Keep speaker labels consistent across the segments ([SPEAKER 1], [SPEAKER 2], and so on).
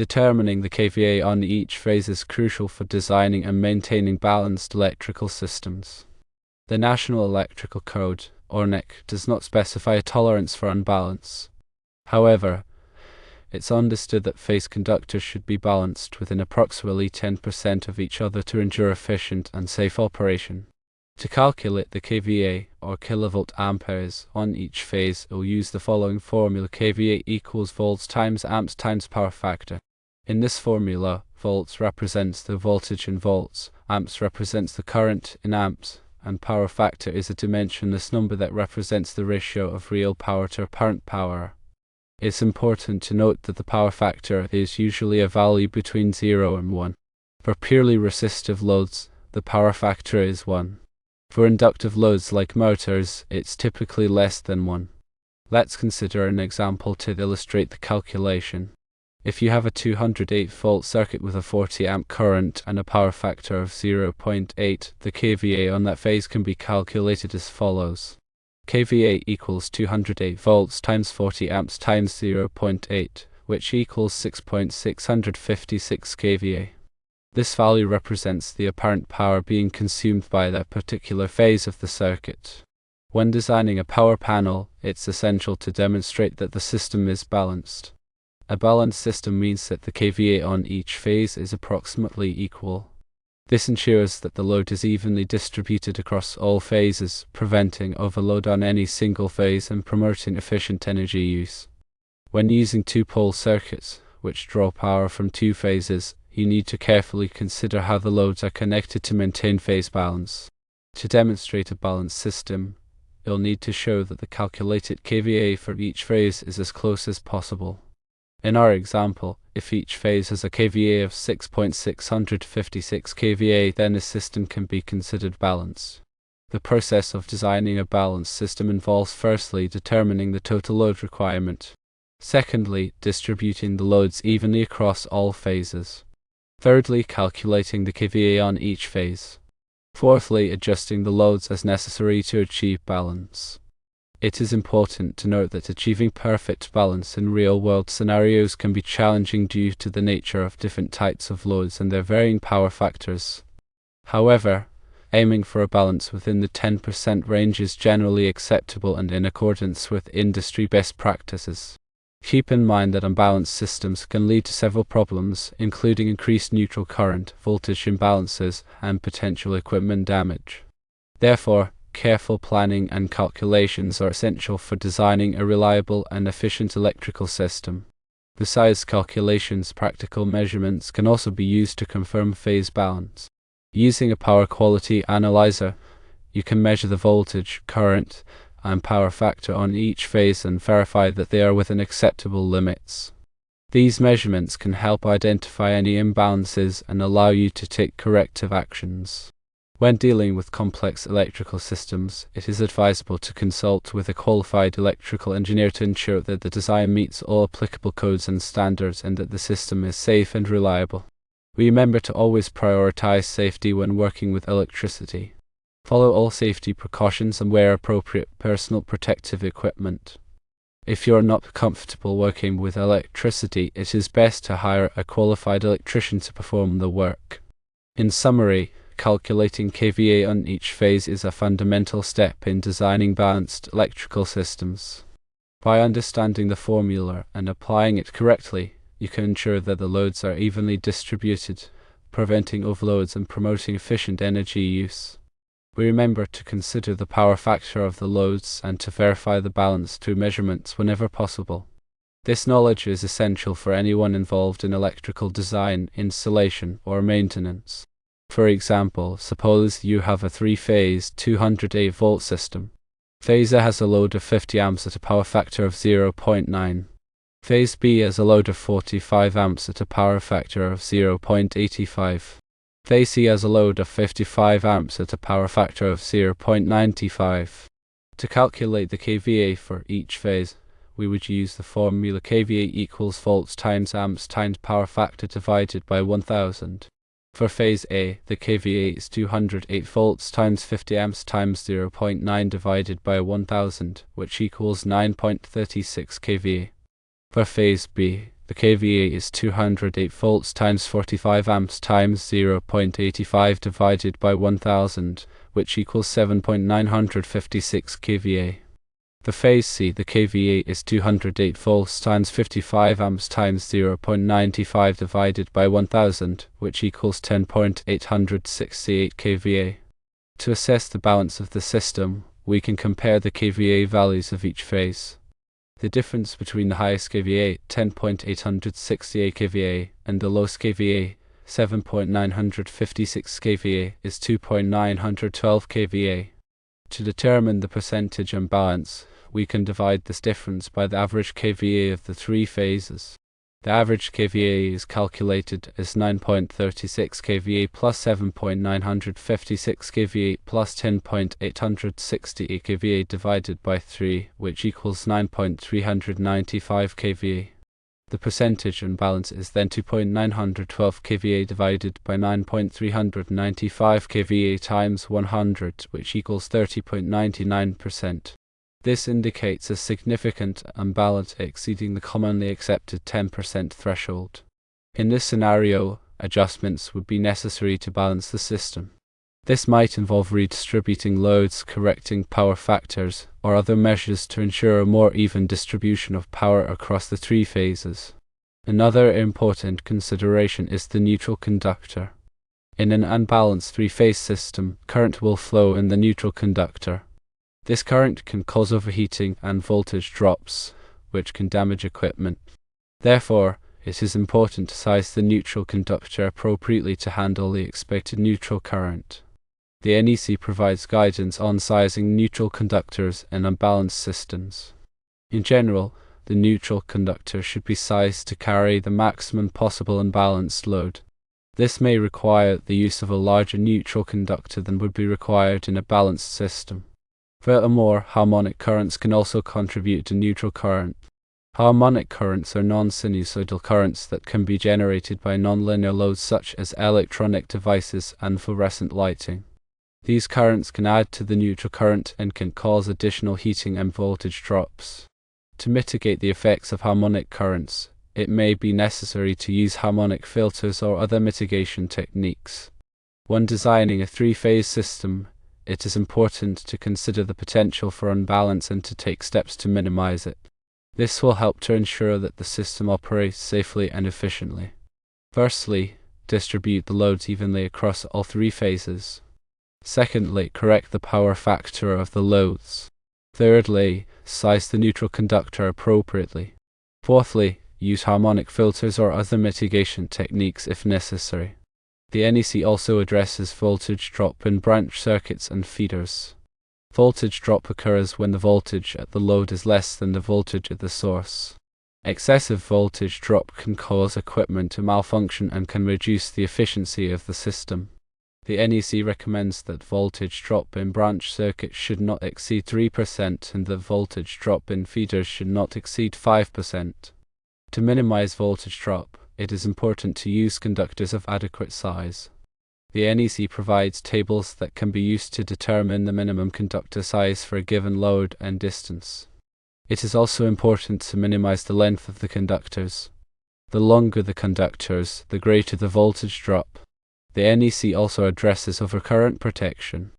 [SPEAKER 1] Determining the KVA on each phase is crucial for designing and maintaining balanced electrical systems. The National Electrical Code, or NEC, does not specify a tolerance for unbalance. However, it's understood that phase conductors should be balanced within approximately 10% of each other to ensure efficient and safe operation. To calculate the KVA, or kilovolt amperes, on each phase, we'll use the following formula: KVA equals volts times amps times power factor. In this formula, volts represents the voltage in volts, amps represents the current in amps, and power factor is a dimensionless number that represents the ratio of real power to apparent power. It's important to note that the power factor is usually a value between 0 and 1. For purely resistive loads, the power factor is 1. For inductive loads like motors, it's typically less than 1. Let's consider an example to illustrate the calculation. If you have a 208-volt circuit with a 40-amp current and a power factor of 0.8, the KVA on that phase can be calculated as follows. KVA equals 208 volts times 40 amps times 0.8, which equals 6.656 kVA. This value represents the apparent power being consumed by that particular phase of the circuit. When designing a power panel, it's essential to demonstrate that the system is balanced. A balanced system means that the KVA on each phase is approximately equal. This ensures that the load is evenly distributed across all phases, preventing overload on any single phase and promoting efficient energy use. When using two-pole circuits, which draw power from two phases, you need to carefully consider how the loads are connected to maintain phase balance. To demonstrate a balanced system, you'll need to show that the calculated KVA for each phase is as close as possible. In our example, if each phase has a KVA of 6.656 kVA, then the system can be considered balanced. The process of designing a balanced system involves firstly determining the total load requirement. Secondly, distributing the loads evenly across all phases. Thirdly, calculating the KVA on each phase. Fourthly, adjusting the loads as necessary to achieve balance. It is important to note that achieving perfect balance in real-world scenarios can be challenging due to the nature of different types of loads and their varying power factors. However, aiming for a balance within the 10% range is generally acceptable and in accordance with industry best practices. Keep in mind that unbalanced systems can lead to several problems, including increased neutral current, voltage imbalances, and potential equipment damage. Therefore, careful planning and calculations are essential for designing a reliable and efficient electrical system. Besides calculations, practical measurements can also be used to confirm phase balance. Using a power quality analyzer, you can measure the voltage, current, and power factor on each phase and verify that they are within acceptable limits. These measurements can help identify any imbalances and allow you to take corrective actions. When dealing with complex electrical systems, it is advisable to consult with a qualified electrical engineer to ensure that the design meets all applicable codes and standards and that the system is safe and reliable. Remember to always prioritize safety when working with electricity. Follow all safety precautions and wear appropriate personal protective equipment. If you're not comfortable working with electricity, it is best to hire a qualified electrician to perform the work. In summary, calculating KVA on each phase is a fundamental step in designing balanced electrical systems. By understanding the formula and applying it correctly, you can ensure that the loads are evenly distributed, preventing overloads and promoting efficient energy use. Remember to consider the power factor of the loads and to verify the balance through measurements whenever possible. This knowledge is essential for anyone involved in electrical design, installation, or maintenance. For example, suppose you have a 3-phase 208-volt system. Phase A has a load of 50 amps at a power factor of 0.9. Phase B has a load of 45 amps at a power factor of 0.85. Phase C has a load of 55 amps at a power factor of 0.95. To calculate the KVA for each phase, we would use the formula KVA equals volts times amps times power factor divided by 1000. For phase A, the KVA is 208 volts times 50 amps times 0.9 divided by 1000, which equals 9.36 kVA. For phase B, the KVA is 208 volts times 45 amps times 0.85 divided by 1000, which equals 7.956 kVA. For phase C, the KVA is 208 volts times 55 amps times 0.95 divided by 1000, which equals 10.868 kVA. To assess the balance of the system, we can compare the KVA values of each phase. The difference between the highest KVA, 10.868 kVA, and the lowest KVA, 7.956 kVA, is 2.912 kVA. To determine the percentage imbalance, we can divide this difference by the average KVA of the three phases. The average KVA is calculated as 9.36 kVA plus 7.956 kVA plus 10.868 kVA divided by 3, which equals 9.395 kVA. The percentage imbalance is then 2.912 kVA divided by 9.395 kVA times 100, which equals 30.99%. This indicates a significant imbalance exceeding the commonly accepted 10% threshold. In this scenario, adjustments would be necessary to balance the system. This might involve redistributing loads, correcting power factors, or other measures to ensure a more even distribution of power across the three phases. Another important consideration is the neutral conductor. In an unbalanced three-phase system, current will flow in the neutral conductor. This current can cause overheating and voltage drops, which can damage equipment. Therefore, it is important to size the neutral conductor appropriately to handle the expected neutral current. The NEC provides guidance on sizing neutral conductors in unbalanced systems. In general, the neutral conductor should be sized to carry the maximum possible unbalanced load. This may require the use of a larger neutral conductor than would be required in a balanced system. Furthermore, harmonic currents can also contribute to neutral current. Harmonic currents are non-sinusoidal currents that can be generated by nonlinear loads such as electronic devices and fluorescent lighting. These currents can add to the neutral current and can cause additional heating and voltage drops. To mitigate the effects of harmonic currents, it may be necessary to use harmonic filters or other mitigation techniques. When designing a three-phase system, it is important to consider the potential for imbalance and to take steps to minimize it. This will help to ensure that the system operates safely and efficiently. Firstly, distribute the loads evenly across all three phases. Secondly, correct the power factor of the loads. Thirdly, size the neutral conductor appropriately. Fourthly, use harmonic filters or other mitigation techniques if necessary. The NEC also addresses voltage drop in branch circuits and feeders. Voltage drop occurs when the voltage at the load is less than the voltage at the source. Excessive voltage drop can cause equipment to malfunction and can reduce the efficiency of the system. The NEC recommends that voltage drop in branch circuits should not exceed 3% and that voltage drop in feeders should not exceed 5%. To minimize voltage drop, it is important to use conductors of adequate size. The NEC provides tables that can be used to determine the minimum conductor size for a given load and distance. It is also important to minimize the length of the conductors. The longer the conductors, the greater the voltage drop. The NEC also addresses overcurrent protection.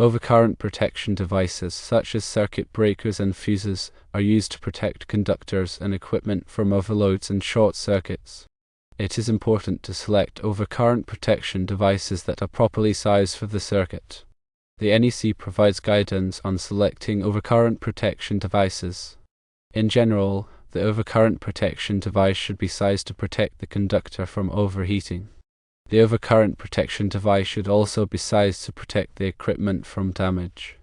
[SPEAKER 1] Overcurrent protection devices such as circuit breakers and fuses are used to protect conductors and equipment from overloads and short circuits. It is important to select overcurrent protection devices that are properly sized for the circuit. The NEC provides guidance on selecting overcurrent protection devices. In general, the overcurrent protection device should be sized to protect the conductor from overheating. The overcurrent protection device should also be sized to protect the equipment from damage.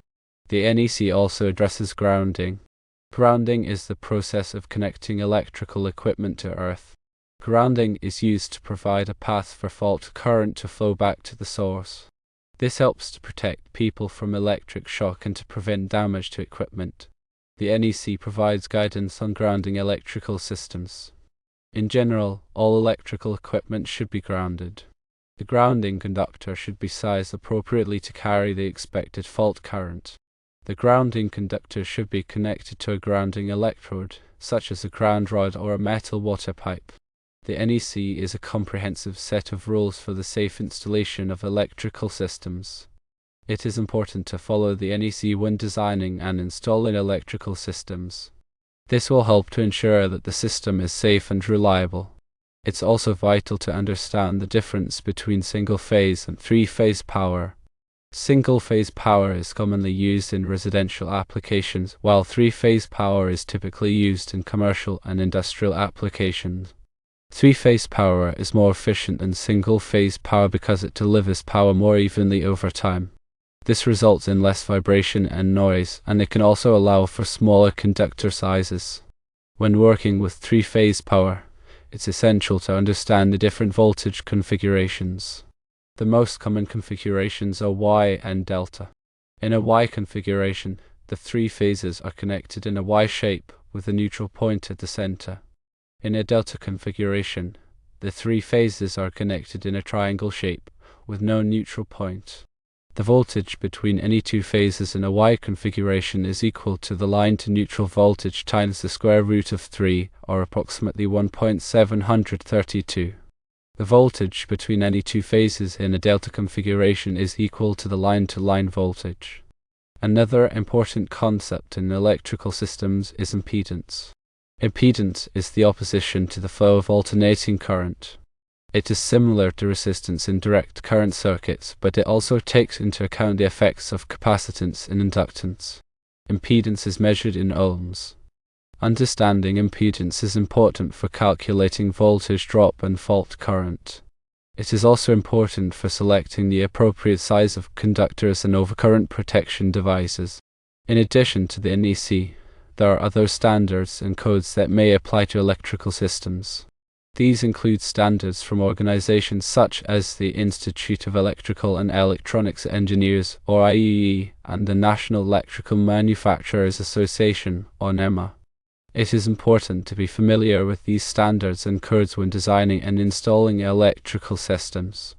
[SPEAKER 1] The NEC also addresses grounding. Grounding is the process of connecting electrical equipment to earth. Grounding is used to provide a path for fault current to flow back to the source. This helps to protect people from electric shock and to prevent damage to equipment. The NEC provides guidance on grounding electrical systems. In general, all electrical equipment should be grounded. The grounding conductor should be sized appropriately to carry the expected fault current. The grounding conductor should be connected to a grounding electrode, such as a ground rod or a metal water pipe. The NEC is a comprehensive set of rules for the safe installation of electrical systems. It is important to follow the NEC when designing and installing electrical systems. This will help to ensure that the system is safe and reliable. It's also vital to understand the difference between single-phase and three-phase power. Single-phase power is commonly used in residential applications, while three-phase power is typically used in commercial and industrial applications. Three-phase power is more efficient than single-phase power because it delivers power more evenly over time. This results in less vibration and noise, and it can also allow for smaller conductor sizes. When working with three-phase power, it's essential to understand the different voltage configurations. The most common configurations are Y and delta. In a Y configuration, the three phases are connected in a Y shape with a neutral point at the center. In a delta configuration, the three phases are connected in a triangle shape with no neutral point. The voltage between any two phases in a Y configuration is equal to the line to neutral voltage times the square root of 3, or approximately 1.732. The voltage between any two phases in a delta configuration is equal to the line-to-line voltage. Another important concept in electrical systems is impedance. Impedance is the opposition to the flow of alternating current. It is similar to resistance in direct current circuits, but it also takes into account the effects of capacitance and inductance. Impedance is measured in ohms. Understanding impedance is important for calculating voltage drop and fault current. It is also important for selecting the appropriate size of conductors and overcurrent protection devices. In addition to the NEC, there are other standards and codes that may apply to electrical systems. These include standards from organizations such as the Institute of Electrical and Electronics Engineers, or IEE, and the National Electrical Manufacturers Association, or NEMA. It is important to be familiar with these standards and codes when designing and installing electrical systems.